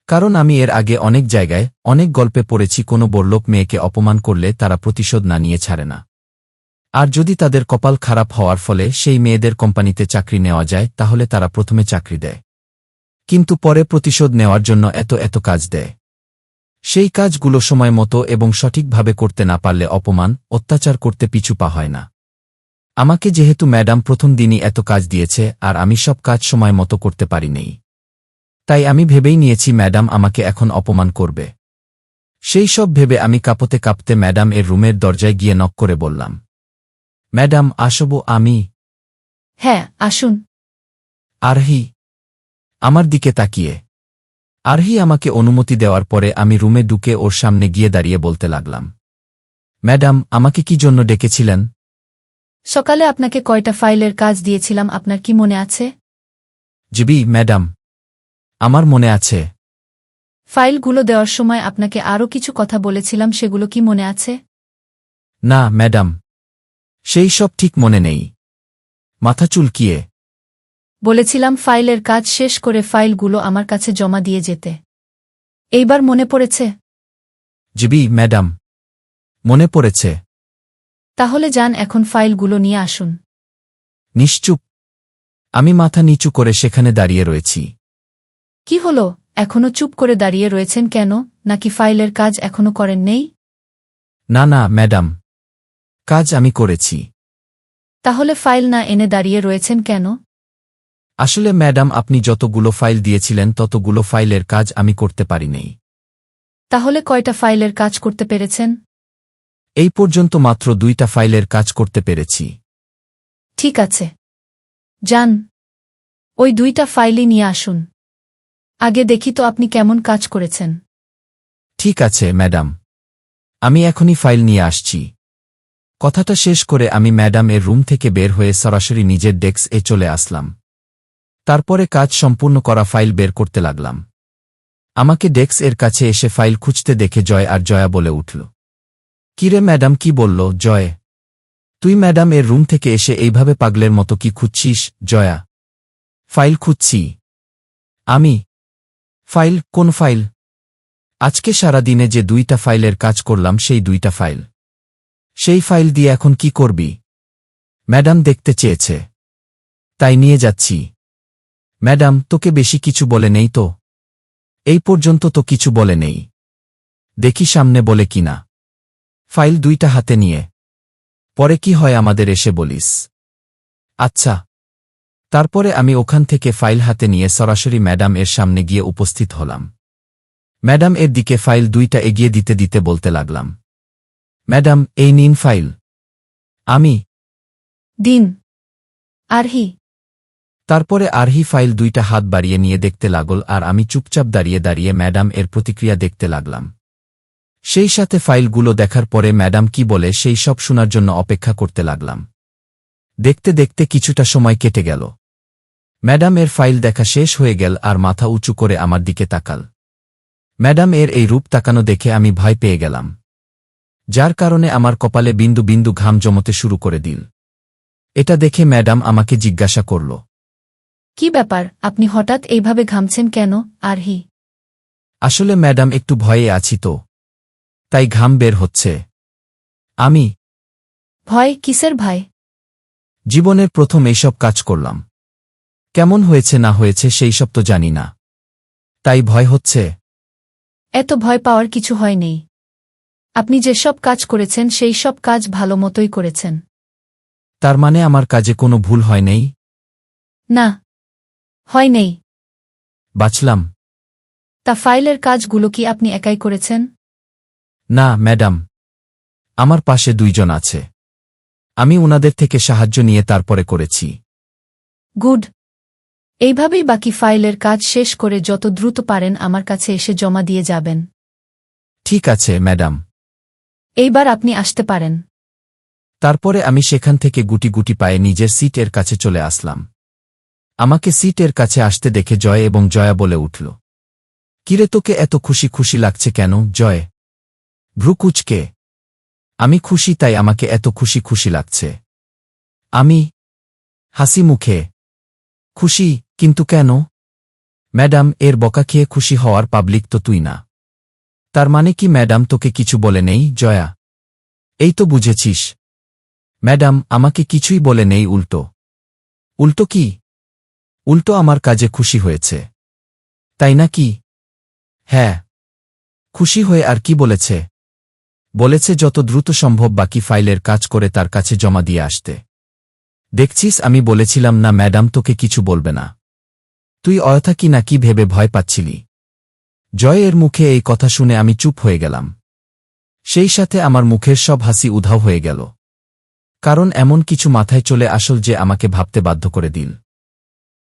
কারণ আমি এর আগে অনেক জায়গায় অনেক গল্পে পড়েছি কোনো বড়লোক মেয়েকে অপমান করলে তারা প্রতিশোধ না নিয়ে ছাড়ে না। আর যদি তাদের কপাল খারাপ হওয়ার ফলে সেই মেয়েদের কোম্পানিতে চাকরি নেওয়া যায় তাহলে তারা প্রথমে চাকরি দেয়, কিন্তু পরে প্রতিশোধ নেওয়ার জন্য এত কাজ দেয়। সেই কাজগুলো সময় মতো এবং সঠিকভাবে করতে না পারলে অপমান অত্যাচার করতে পিছু পা হয় না। আমাকে যেহেতু ম্যাডাম প্রথম দিনই এত কাজ দিয়েছে আর আমি সব কাজ সময় মতো করতে পারিনি, তাই আমি ভেবেই নিয়েছি ম্যাডাম আমাকে এখন অপমান করবে। সেই সব ভেবে আমি কাঁপতে কাঁপতে ম্যাডাম এর রুমের দরজায় গিয়ে নক করে বললাম, ম্যাডাম আসবো আমি? হ্যাঁ, আসুন। আরহি আমার দিকে তাকিয়ে। আরহি আমাকে অনুমতি দেওয়ার পরে আমি রুমে ঢুকে ওর সামনে গিয়ে দাঁড়িয়ে বলতে লাগলাম, ম্যাডাম আমাকে কি জন্য ডেকেছিলেন? সকালে আপনাকে কয়টা ফাইলের কাজ দিয়েছিলাম আপনার কি মনে আছে? জি ম্যাডাম, আমার মনে আছে। ফাইলগুলো দেওয়ার সময় আপনাকে আরও কিছু কথা বলেছিলাম, সেগুলো কি মনে আছে? না ম্যাডাম, সেই সব ঠিক মনে নেই। মাথা চুলকিয়ে বলেছিলাম ফাইলের কাজ শেষ করে ফাইলগুলো আমার কাছে জমা দিয়ে যেতে। এইবার মনে পড়েছে? জি ম্যাডাম, মনে পড়েছে। তাহলে যান, এখন ফাইলগুলো নিয়ে আসুন। নিশ্চুপ। আমি মাথা নিচু করে সেখানে দাঁড়িয়ে রয়েছি। কি হলো, এখনো চুপ করে দাঁড়িয়ে রয়েছেন কেন? নাকি ফাইলের কাজ এখনো করেন নেই? না ম্যাডাম, কাজ আমি করেছি। তাহলে ফাইল না এনে দাঁড়িয়ে রয়েছেন কেন? আসলে ম্যাডাম আপনি যতগুলো ফাইল দিয়েছিলেন ততগুলো ফাইলের কাজ আমি করতে পারিনি। তাহলে কয়টা ফাইলের কাজ করতে পেরেছেন? এই পর্যন্ত মাত্র 2টা ফাইলের কাজ করতে পেরেছি। ঠিক আছে, যান, ওই 2টা ফাইলই নিয়ে আসুন। আগে দেখি তো আপনি কেমন কাজ করেছেন। ঠিক আছে ম্যাডাম, আমি এখনই ফাইল নিয়ে আসছি। কথাটা শেষ করে আমি ম্যাডাম এর রুম থেকে বের হয়ে সরাসরি নিজের ডেস্কে চলে আসলাম। তারপরে কাজ সম্পূর্ণ করা ফাইল বের করতে লাগলাম। আমাকে ডেস্ক এর কাছে এসে ফাইল খুঁজতে দেখে জয় আর জয়া বলে উঠল, কিরে ম্যাডাম কি বলল জয়? তুই ম্যাডাম এর রুম থেকে এসে এইভাবে পাগলের মতো কি খুঁজছিস? জয়া, ফাইল খুঁজছি। আমি? ফাইল? কোন ফাইল? আজকে সারাদিনে যে 2টা ফাইলের কাজ করলাম সেই 2টা ফাইল। সেই ফাইল দিয়ে এখন কি করবি? ম্যাডাম দেখতে চেয়েছে, তাই নিয়ে যাচ্ছি। ম্যাডাম তোকে বেশি কিছু বলে নেই তো? এই পর্যন্ত তো কিছু বলে নেই, দেখি সামনে বলে কিনা। ফাইল 2টা হাতে নিয়ে পরে কি হয় আমাদের এসে বলিস। আচ্ছা। তারপরে আমি ওখান থেকে ফাইল হাতে নিয়ে সরাসরি ম্যাডাম এর সামনে গিয়ে উপস্থিত হলাম। ম্যাডাম এর দিকে ফাইল 2টা এগিয়ে দিতে দিতে বলতে লাগলাম, ম্যাডাম এই নিন ফাইল। আমি? দিন। আরহি। তারপরে আরহি ফাইল 2টা হাত বাড়িয়ে নিয়ে দেখতে লাগল আর আমি চুপচাপ দাঁড়িয়ে দাঁড়িয়ে ম্যাডাম এর প্রতিক্রিয়া দেখতে লাগলাম। সেই সাথে ফাইলগুলো দেখার পরে ম্যাডাম কি বলে সেই সব শোনার জন্য অপেক্ষা করতে লাগলাম। দেখতে দেখতে কিছুটা সময় কেটে গেল। ম্যাডাম এর ফাইল দেখা শেষ হয়ে গেল আর মাথা উঁচু করে আমার দিকে তাকাল। ম্যাডাম এর এই রূপ তাকানো দেখে আমি ভয় পেয়ে গেলাম, যার কারণে আমার কপালে বিন্দু বিন্দু ঘাম জমতে শুরু করে দিল। এটা দেখে ম্যাডাম আমাকে জিজ্ঞাসা করল, কি ব্যাপার, আপনি হঠাৎ এইভাবে ঘামছেন কেন? আরহি? আসলে ম্যাডাম একটু ভয়ে আছি তো, তাই ঘাম বের হচ্ছে। আমি? ভয় কিসের ভয়? জীবনের প্রথম এইসব কাজ করলাম, কেমন হয়েছে না হয়েছে সেই সব তো জানি না, তাই ভয় হচ্ছে। এত ভয় পাওয়ার কিছু হয় নেই। আপনি যেসব কাজ করেছেন সেই সব কাজ ভালো মতোই করেছেন। তার মানে আমার কাজে কোনো ভুল হয় নাই? না, হয় নেই। বাঁচলাম। তা ফাইলের কাজগুলো কি আপনি একাই করেছেন? না ম্যাডাম, আমার পাশে 2 জন আছে, আমি উনাদের থেকে সাহায্য নিয়ে তারপরে করেছি। গুড। এইভাবেই বাকি ফাইলের কাজ শেষ করে যত দ্রুত পারেন আমার কাছে এসে জমা দিয়ে যাবেন। ঠিক আছে ম্যাডাম। এইবার আপনি আসতে পারেন। তারপরে আমি সেখান থেকে গুটি গুটি পায়ে নিজের সিট এর কাছে চলে আসলাম। আমাকে সিট এর কাছে আসতে দেখে জয় এবং জয়া বলে উঠল, কিরে তোকে এত খুশি খুশি লাগছে কেন জয়? ভ্রু কুঁচকে, আমি খুশি তাই আমাকে এত খুশি খুশি লাগছে। আমি? হাসি মুখে, খুশি কিন্তু কেন? ম্যাডাম, এর বকা খেয়ে খুশি হওয়ার পাবলিক তো তুই না। তার মানে কি ম্যাডাম তোকে কিছু বলে নেই, জয়া? এই তো বুঝেছিস। ম্যাডাম আমাকে কিছুই বলে নেই, উল্টো। উল্টো কি? উল্টো আমার কাজে খুশি হয়েছে। তাই না কি? হ্যাঁ। খুশি হয়ে আর কি বলেছে? বলেছে যত দ্রুত সম্ভব বাকি ফাইলের কাজ করে তার কাছে জমা দিয়ে আসতে। দেখছিস, আমি বলেছিলাম না ম্যাডাম তোকে কিছু বলবে না। তুই অযথা কি না কি ভেবে ভয় পাচ্ছিলি। জয়ের মুখে এই কথা শুনে আমি চুপ হয়ে গেলাম। সেই সাথে আমার মুখের সব হাসি উধাও হয়ে গেল। কারণ এমন কিছু মাথায় চলে আসল যে আমাকে ভাবতে বাধ্য করে দিল।